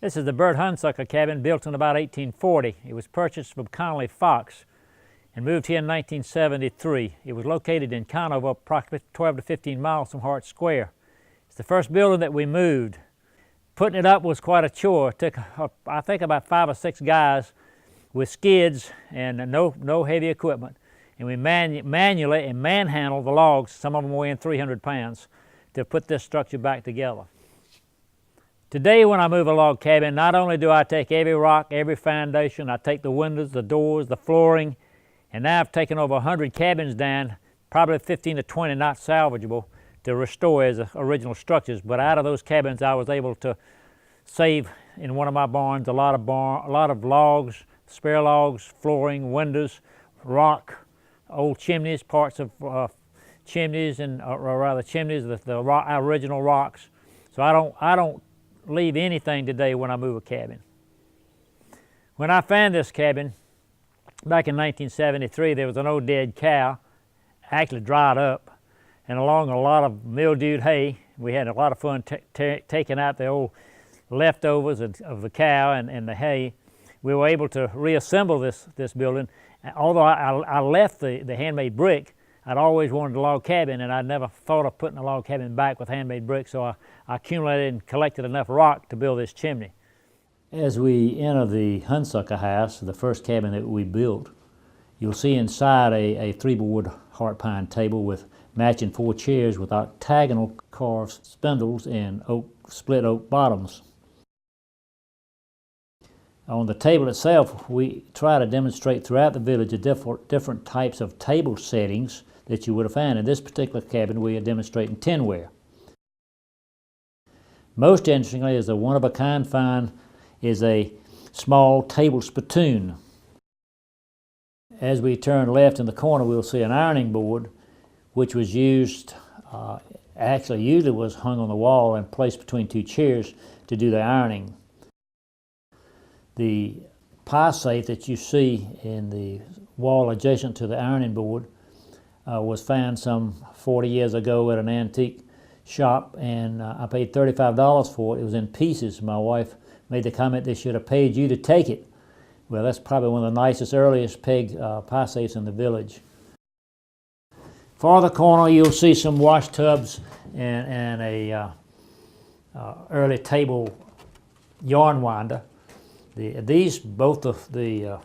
This is the Bert Hunsucker Cabin, built in about 1840. It was purchased from Connelly Fox and moved here in 1973. It was located in Conover, approximately 12 to 15 miles from Hart Square. It's the first building that we moved. Putting it up was quite a chore. It took, I think, about 5 or 6 guys with skids and no heavy equipment. And we manually and manhandled the logs, some of them weighing 300 pounds, to put this structure back together. Today, when I move a log cabin, not only do I take every rock, every foundation, I take the windows, the doors, the flooring, and now I've taken over 100 cabins down, probably 15 to 20 not salvageable, to restore as original structures. But out of those cabins, I was able to save in one of my barns a lot of logs, spare logs, flooring, windows, rock, old chimneys, parts of chimneys, and or rather chimneys, the original rocks. So I don't leave anything today when I move a cabin. When I found this cabin back in 1973, there was an old dead cow, actually dried up, and along a lot of mildewed hay. We had a lot of fun taking out the old leftovers of the cow and the hay. We were able to reassemble this building. Although I left the handmade brick, I'd always wanted a log cabin, and I'd never thought of putting a log cabin back with handmade brick, so I accumulated and collected enough rock to build this chimney. As we enter the Hunsucker House, the first cabin that we built, you'll see inside a 3-board heart pine table with matching 4 chairs with octagonal carved spindles and split oak bottoms. On the table itself, we try to demonstrate throughout the village the different types of table settings that you would have found. In this particular cabin, we are demonstrating tinware. Most interestingly, is a one-of-a-kind find is a small table spittoon. As we turn left in the corner, we'll see an ironing board, which was used, actually usually was hung on the wall and placed between 2 chairs to do the ironing. The pie safe that you see in the wall adjacent to the ironing board was found some 40 years ago at an antique shop, and I paid $35 for it. It was in pieces. My wife made the comment they should have paid you to take it. Well, that's probably one of the nicest, earliest peg pie safes in the village. Farther corner, you'll see some wash tubs and a early table yarn winder. Both of the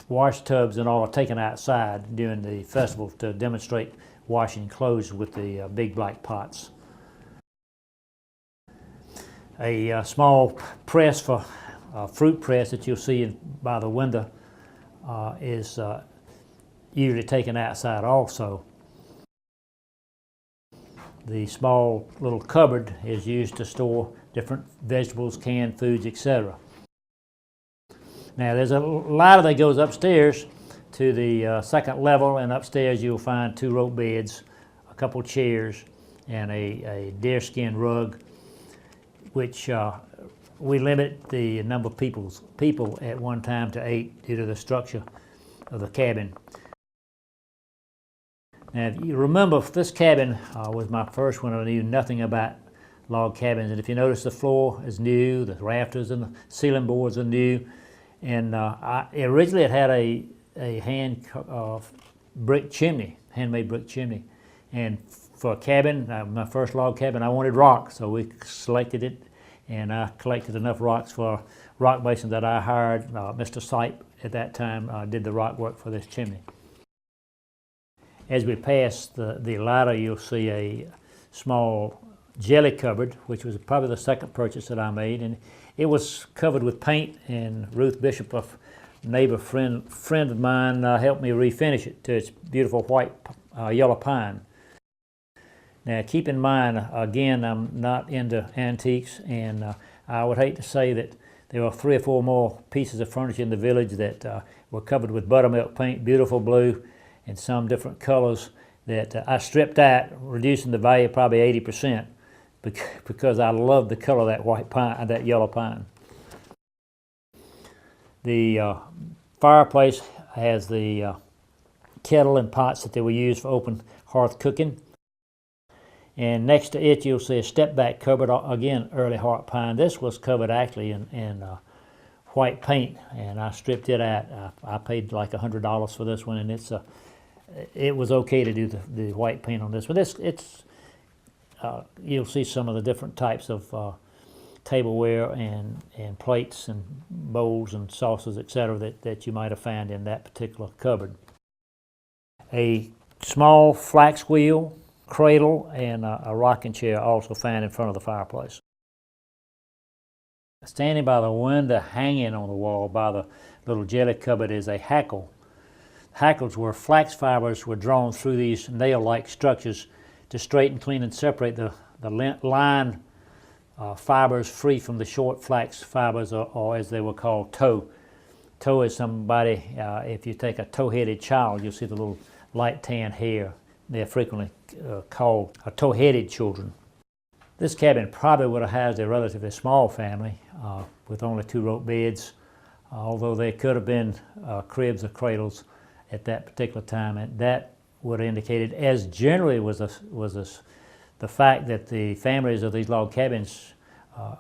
wash tubs and all are taken outside during the festival to demonstrate washing clothes with the big black pots. A small press for fruit press that you'll see by the window is usually taken outside also. The small little cupboard is used to store different vegetables, canned foods, etc. Now, there's a ladder that goes upstairs to the second level, and upstairs you'll find 2 rope beds, a couple chairs, and a deerskin rug, which we limit the number of people at one time to 8 due to the structure of the cabin. Now, if you remember, this cabin was my first one. I knew nothing about log cabins, and if you notice, the floor is new, the rafters and the ceiling boards are new. And originally it had a hand brick chimney, handmade brick chimney. And for a cabin, my first log cabin, I wanted rock, so we selected it, and I collected enough rocks for rock mason that I hired. Mr. Sipe at that time did the rock work for this chimney. As we pass the ladder, you'll see a small jelly cupboard, which was probably the second purchase that I made, and it was covered with paint, and Ruth Bishop, a neighbor friend of mine, helped me refinish it to its beautiful white yellow pine. Now, keep in mind, again, I'm not into antiques, and I would hate to say that there were 3 or 4 more pieces of furniture in the village that were covered with buttermilk paint, beautiful blue, and some different colors that I stripped out, reducing the value probably 80%. Because I love the color of that white pine, that yellow pine. The fireplace has the kettle and pots that they were used for open hearth cooking. And next to it, you'll see a step-back cupboard, again, early Hart pine. This was covered actually in white paint, and I stripped it out. I paid like $100 for this one, and it was okay to do the white paint on this one. You'll see some of the different types of tableware and plates and bowls and saucers, etc., that you might have found in that particular cupboard. A small flax wheel, cradle, and a rocking chair also found in front of the fireplace. Standing by the window, hanging on the wall by the little jelly cupboard, is a hackle. Hackles were flax fibers were drawn through these nail-like structures to straighten, clean, and separate the line fibers free from the short flax fibers, or as they were called, tow. Tow is somebody, if you take a tow-headed child, you'll see the little light tan hair. They're frequently called tow-headed children. This cabin probably would have housed a relatively small family with only 2 rope beds, although there could have been cribs or cradles at that particular time, and that would have indicated, as generally was the fact that the families of these log cabins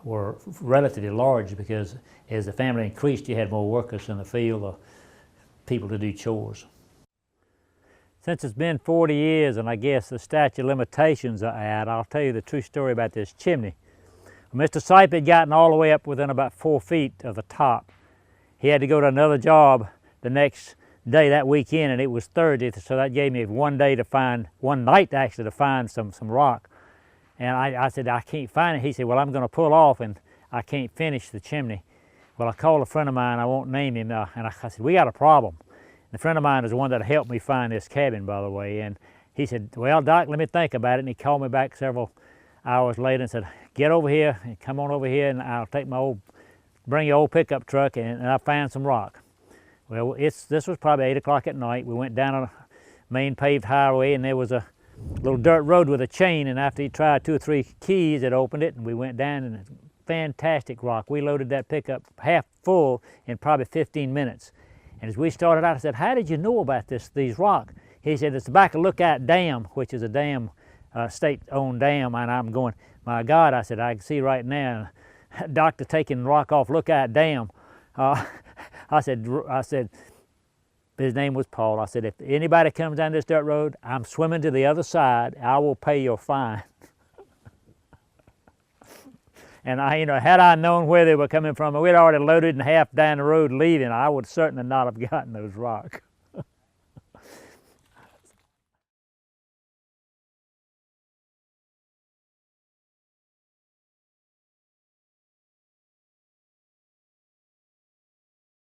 were relatively large, because as the family increased, you had more workers in the field or people to do chores. Since it's been 40 years and I guess the statute of limitations are out, I'll tell you the true story about this chimney. Mr. Sipe had gotten all the way up within about 4 feet of the top. He had to go to another job the next day that weekend, and it was Thursday, so that gave me one night actually to find some rock. And I said, I can't find it. He said, well, I'm going to pull off and I can't finish the chimney. Well, I called a friend of mine, I won't name him, and I said, we got a problem. The friend of mine is the one that helped me find this cabin, by the way, and he said, well, Doc, let me think about it, and he called me back several hours later and said, get over here, and come on over here, and I'll take bring your old pickup truck, and I found some rock. Well, this was probably 8 o'clock at night. We went down a main paved highway, and there was a little dirt road with a chain, and after he tried 2 or 3 keys, it opened it, and we went down, and fantastic rock. We loaded that pickup half full in probably 15 minutes. And as we started out, I said, how did you know about these rocks? He said, it's the back of Lookout Dam, which is a dam, state-owned dam. And I'm going, my God, I said, I can see right now, doctor taking rock off Lookout Dam. I said, his name was Paul. I said, if anybody comes down this dirt road, I'm swimming to the other side. I will pay your fine. And had I known where they were coming from, we'd already loaded and half down the road leaving, I would certainly not have gotten those rocks.